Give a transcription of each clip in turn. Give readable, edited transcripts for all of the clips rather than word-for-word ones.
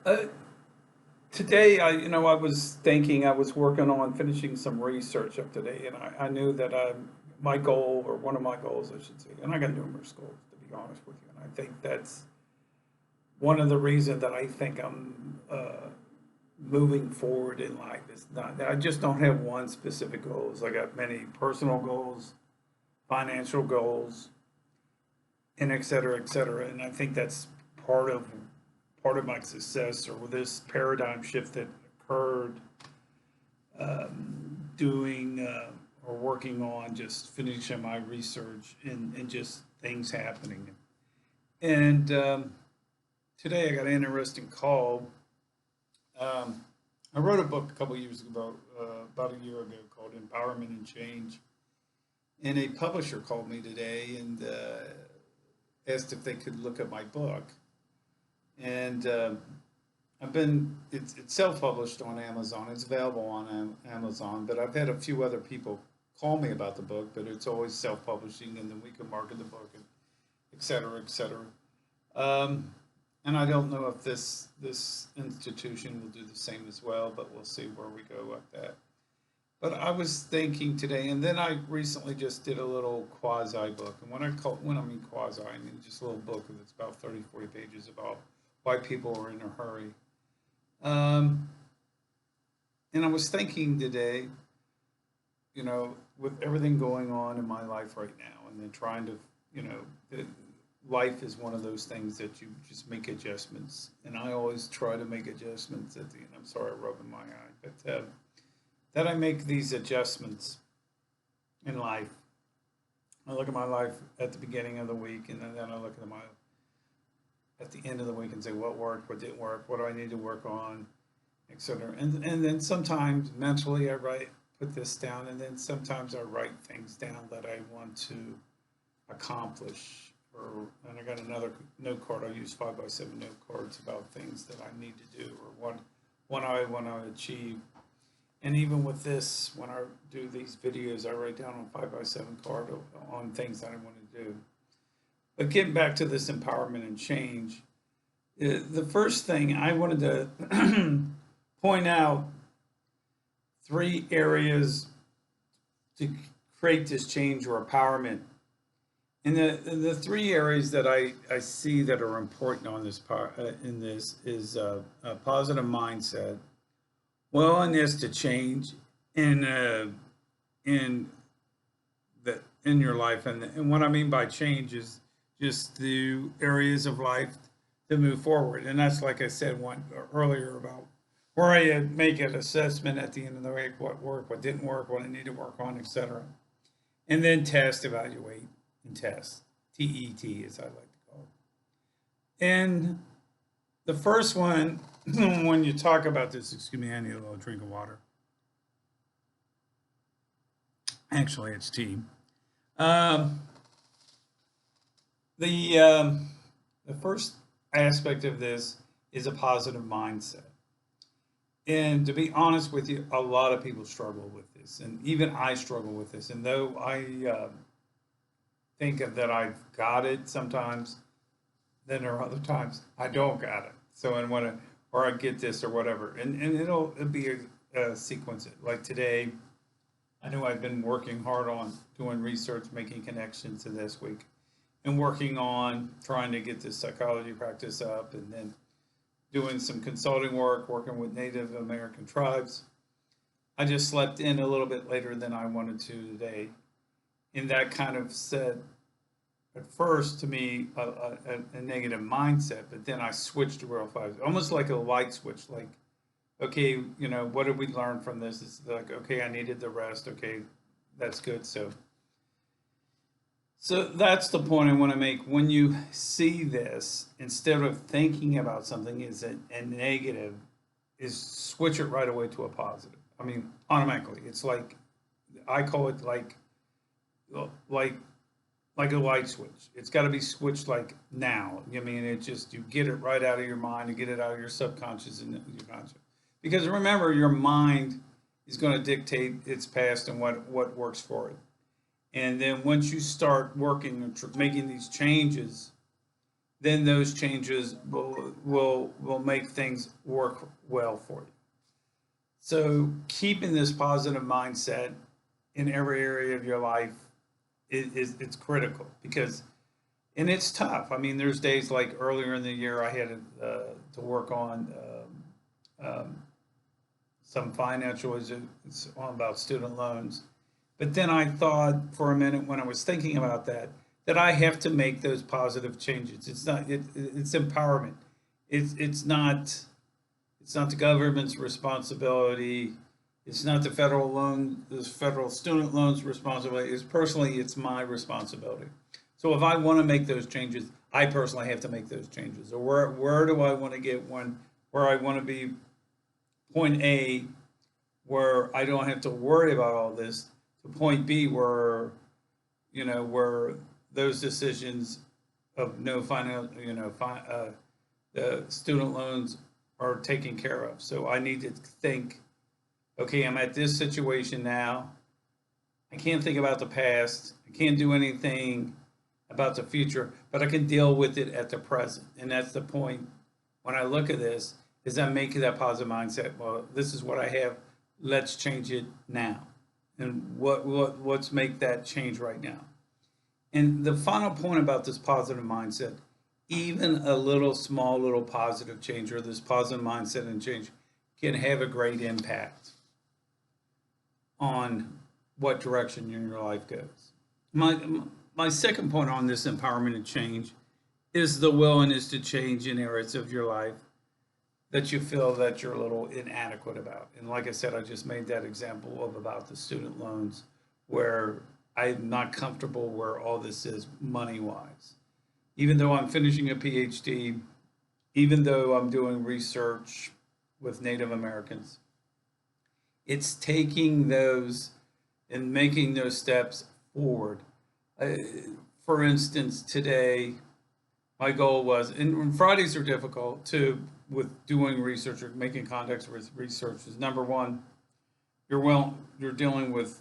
Uh, Today, I was thinking I was working on finishing some research up today, and I knew that my goal, or one of my goals, I should say, and I got numerous goals, to be honest with you, and I think that's one of the reasons that I think I'm moving forward in life. Is not, I just don't have one specific goals. I got many personal goals, financial goals, and et cetera, et cetera. And I think that's part of part of my success, or this paradigm shift that occurred doing or working on just finishing my research and just things happening. And today I got an interesting call. I wrote a book a couple years ago, about a year ago, called Empowerment and Change. And a publisher called me today and asked if they could look at my book. And it's self-published on Amazon. It's available on Amazon, but I've had a few other people call me about the book, but it's always self-publishing, and then we can market the book, and et cetera, et cetera. Um, and I don't know if this institution will do the same as well, but we'll see where we go with that. But I was thinking today, and then I recently just did a little quasi book. And when I mean quasi, I mean just a little book that's about 30, 40 pages about why people are in a hurry. Um, and I was thinking today, with everything going on in my life right now, and then trying to, life is one of those things that you just make adjustments. And I always try to make adjustments at the end. I'm sorry, rubbing my eye, but that I make these adjustments in life. I look at my life at the beginning of the week, and then I look at the end of the week and say what worked, what didn't work, what do I need to work on, etc. And then sometimes mentally put this down, and then sometimes I write things down that I want to accomplish. And I got another note card. I use 5x7 note cards about things that I need to do, or what I want to achieve. And even with this, when I do these videos, I write down on 5x7 card on things that I want to do. But getting back to this empowerment and change, the first thing I wanted to point out three areas to create this change or empowerment. And the three areas that I see that are important on this part in this is a positive mindset, willingness to change in in your life, and what I mean by change is just the areas of life to move forward. And that's, like I said one earlier, about where I make an assessment at the end of the week, what worked, what didn't work, what I need to work on, etc. And then test, evaluate, and test. TET, as I like to call it. And the first one, when you talk about this, excuse me, I need a little drink of water. Actually, it's tea. Um, the first aspect of this is a positive mindset. And to be honest with you, a lot of people struggle with this, and even I struggle with this. And though I think that I've got it sometimes, then there are other times I don't got it. So I want to, or I get this or whatever, and it'll be a sequence. Like today, I know I've been working hard on doing research, making connections to this week, and working on trying to get this psychology practice up, and then doing some consulting work, working with Native American tribes. I just slept in a little bit later than I wanted to today. And that kind of said, at first, to me, a negative mindset, but then I switched to real fast, almost like a light switch. Like, okay, what did we learn from this? It's like, okay, I needed the rest. Okay, that's good. So that's the point I want to make. When you see this, instead of thinking about something as a negative, is switch it right away to a positive. I mean, automatically. It's like, I call it like like a light switch. It's got to be switched like now. I mean, it just, you get it right out of your mind, you get it out of your subconscious and your conscious. Because remember, your mind is going to dictate its past and what works for it. And then once you start working and making these changes, then those changes will make things work well for you. So keeping this positive mindset in every area of your life is it's critical because and it's tough. I mean, there's days like earlier in the year I had to work on some financial issues on about student loans. But then I thought for a minute when I was thinking about that I have to make those positive changes. It's empowerment. It's not the government's responsibility. It's not the federal student loans responsibility. It's my responsibility. So if I want to make those changes, I personally have to make those changes. Or where do I want to get where I want to be point A, where I don't have to worry about all this, to point B, where where those decisions of no final, the student loans are taken care of. So I need to think, okay, I'm at this situation now. I can't think about the past. I can't do anything about the future, but I can deal with it at the present. And that's the point when I look at this, is I'm making that positive mindset. Well, this is what I have. Let's change it now. And let's make that change right now. And the final point about this positive mindset, even a little positive change or this positive mindset and change can have a great impact on what direction your life goes. My second point on this empowerment and change is the willingness to change in areas of your life that you feel that you're a little inadequate about. And like I said, I just made that example of about the student loans where I'm not comfortable where all this is money-wise. Even though I'm finishing a PhD, even though I'm doing research with Native Americans, it's taking those and making those steps forward. For instance, today, my goal was, and Fridays are difficult too, with doing research or making contacts with research is number one, you're dealing with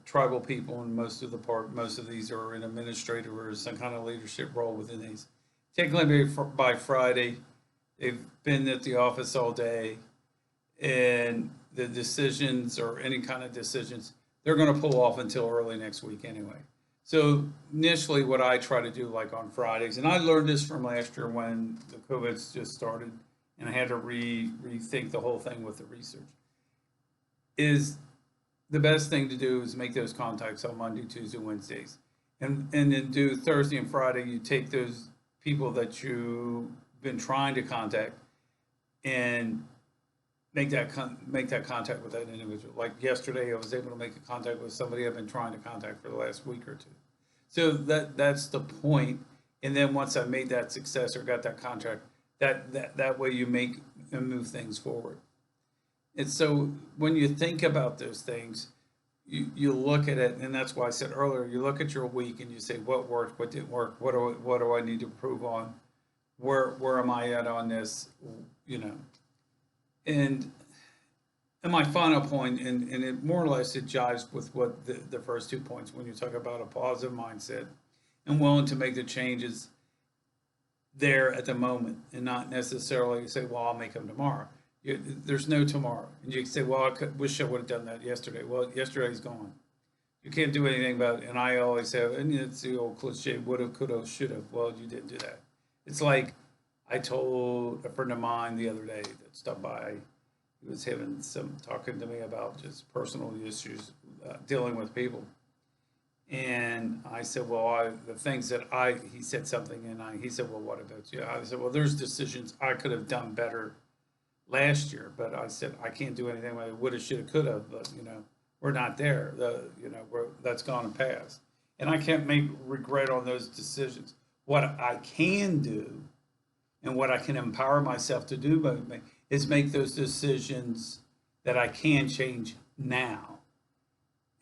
tribal people, and most of these are in administrative or some kind of leadership role within these. Technically, by Friday, they've been at the office all day, and the decisions or any kind of decisions they're going to pull off until early next week anyway. So initially, what I try to do, like on Fridays, and I learned this from last year when the COVID's just started, and I had to rethink the whole thing with the research, is the best thing to do is make those contacts on Monday, Tuesday, Wednesdays. And then do Thursday and Friday, you take those people that you've been trying to contact and make that contact with that individual. Like yesterday, I was able to make a contact with somebody I've been trying to contact for the last week or two. So that's the point. And then once I made that success or got that contract, that way you make and move things forward. And so when you think about those things, you look at it, and that's why I said earlier, you look at your week and you say, what worked, what didn't work, what do I need to improve on, where am I at on this, And my final point, and it more or less it jives with what the first 2 points when you talk about a positive mindset and willing to make the changes there at the moment and not necessarily say, well, I'll make them tomorrow. There's no tomorrow. And you can say, well, wish I would have done that yesterday. Well, yesterday's gone. You can't do anything about it. And I always have, and it's the old cliche, would have, could have, should have. Well, you didn't do that. It's like I told a friend of mine the other day that stopped by. He was having talking to me about just personal issues, dealing with people. And I said, well, the things that he said something, and he said, well, what about you? I said, well, there's decisions I could have done better last year, but I said I can't do anything like woulda, shoulda, coulda. But we're not there. That's gone and passed, and I can't make regret on those decisions. What I can do, and what I can empower myself to do, is make those decisions that I can change now,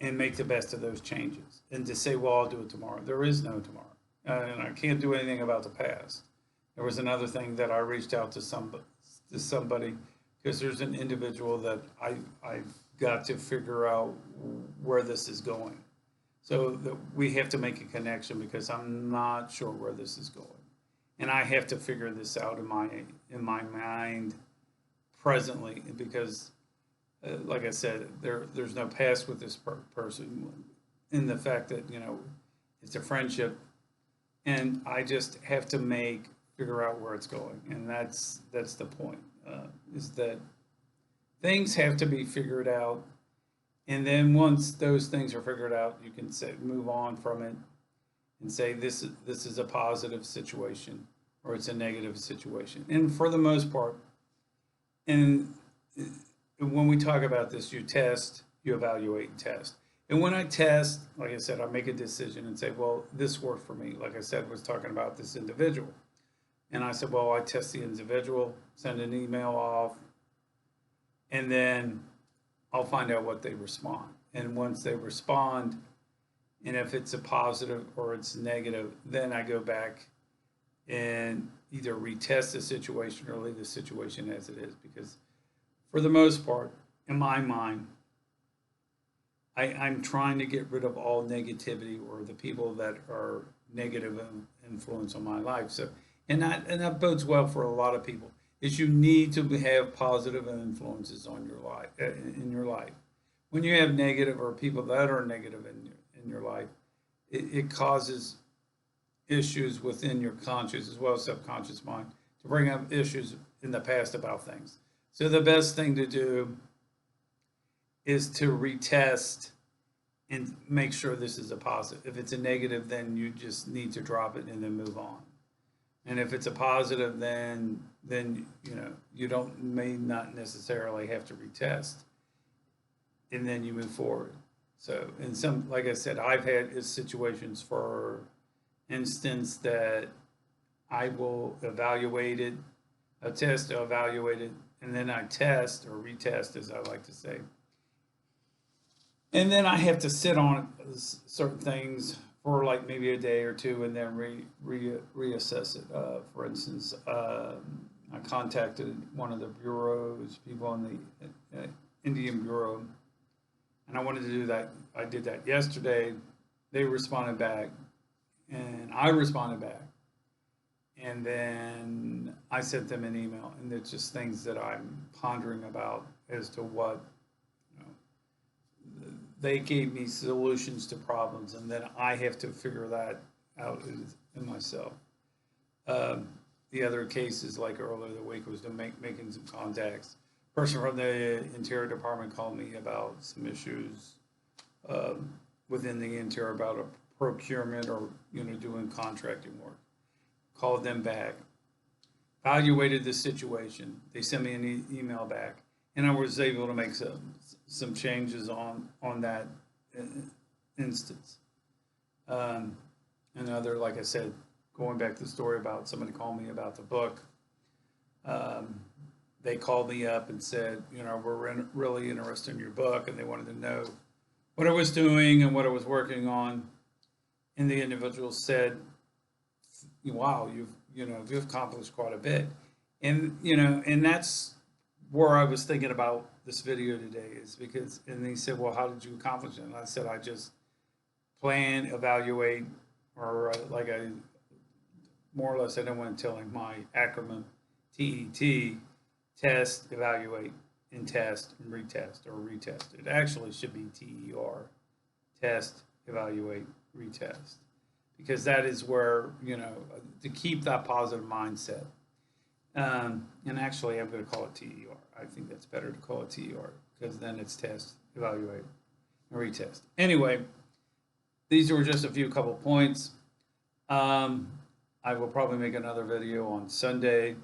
and make the best of those changes. And to say, well, I'll do it tomorrow. There is no tomorrow, and I can't do anything about the past. There was another thing that I reached out to somebody because there's an individual that I've got to figure out where this is going. So we have to make a connection because I'm not sure where this is going. and I have to figure this out in my mind presently, because like I said, there's no past with this person, in the fact that, it's a friendship, and I just have to figure out where it's going, and that's the point. Is that things have to be figured out, and then once those things are figured out, you can move on from it and say this is a positive situation or it's a negative situation. And for the most part, and when we talk about this, you test, you evaluate, and test. And when I test, like I said, I make a decision and say, well, this worked for me. Like I said, was talking about this individual. And I said, well, I test the individual, send an email off, and then I'll find out what they respond. And once they respond, and if it's a positive or it's negative, then I go back and either retest the situation or leave the situation as it is. Because for the most part, in my mind, I'm trying to get rid of all negativity or the people that are negative influence on my life. So, and that bodes well for a lot of people. Is you need to have positive influences on your life in your life. When you have negative or people that are negative in your life, it causes issues within your conscious as well as subconscious mind to bring up issues in the past about things. So the best thing to do is to retest and make sure this is a positive. If it's a negative, then you just need to drop it and then move on. And if it's a positive, then you may not necessarily have to retest, and then you move forward. So in some, like I said, I've had situations, for instance, that I will evaluate it, a test to evaluate it, and then I test or retest, as I like to say. And then I have to sit on certain things for like maybe a day or two, and then reassess it. For instance, I contacted one of the bureaus, people on the Indian Bureau, and I wanted to do that. I did that yesterday. They responded back, and I responded back. And then I sent them an email, and it's just things that I'm pondering about as to what, they gave me solutions to problems, and then I have to figure that out in myself. The other cases, like earlier the week, was to making some contacts. A person from the Interior Department called me about some issues within the Interior about a procurement or doing contracting work. Called them back, evaluated the situation. They sent me an email back, and I was able to make some changes on that instance. Another, like I said, going back to the story about somebody called me about the book. They called me up and said, we're really interested in your book, and they wanted to know what I was doing and what I was working on. And the individual said, wow, you've accomplished quite a bit. And, and that's where I was thinking about this video today, is because, and they said, well, how did you accomplish it? And I said, I just plan, evaluate, or more or less, I don't want to tell him my acronym, TET, test, evaluate, and test, and retest, or retest. It actually should be TER, test, evaluate, retest, because that is where, to keep that positive mindset. And actually, I'm going to call it TER. I think that's better to call it TER, because then it's test, evaluate, and retest. Anyway, these were just a couple points. I will probably make another video on Sunday.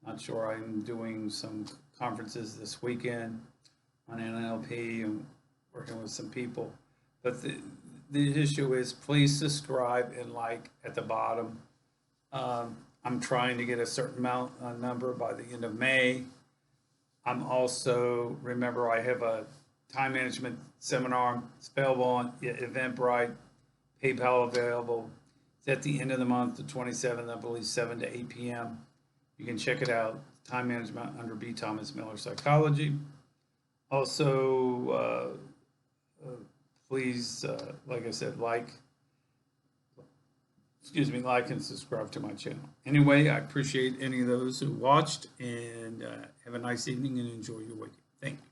Not sure. I'm doing some conferences this weekend on NLP and working with some people. But the issue is, please subscribe and like at the bottom. I'm trying to get a certain number by the end of May. I'm also, remember, I have a time management seminar. It's available on Eventbrite, PayPal available. It's at the end of the month, the 27th, I believe, 7 to 8 p.m. You can check it out, time management under B. Thomas Miller Psychology. Also, please, like I said, like, excuse me, like and subscribe to my channel. Anyway, I appreciate any of those who watched, and have a nice evening and enjoy your weekend. Thank you.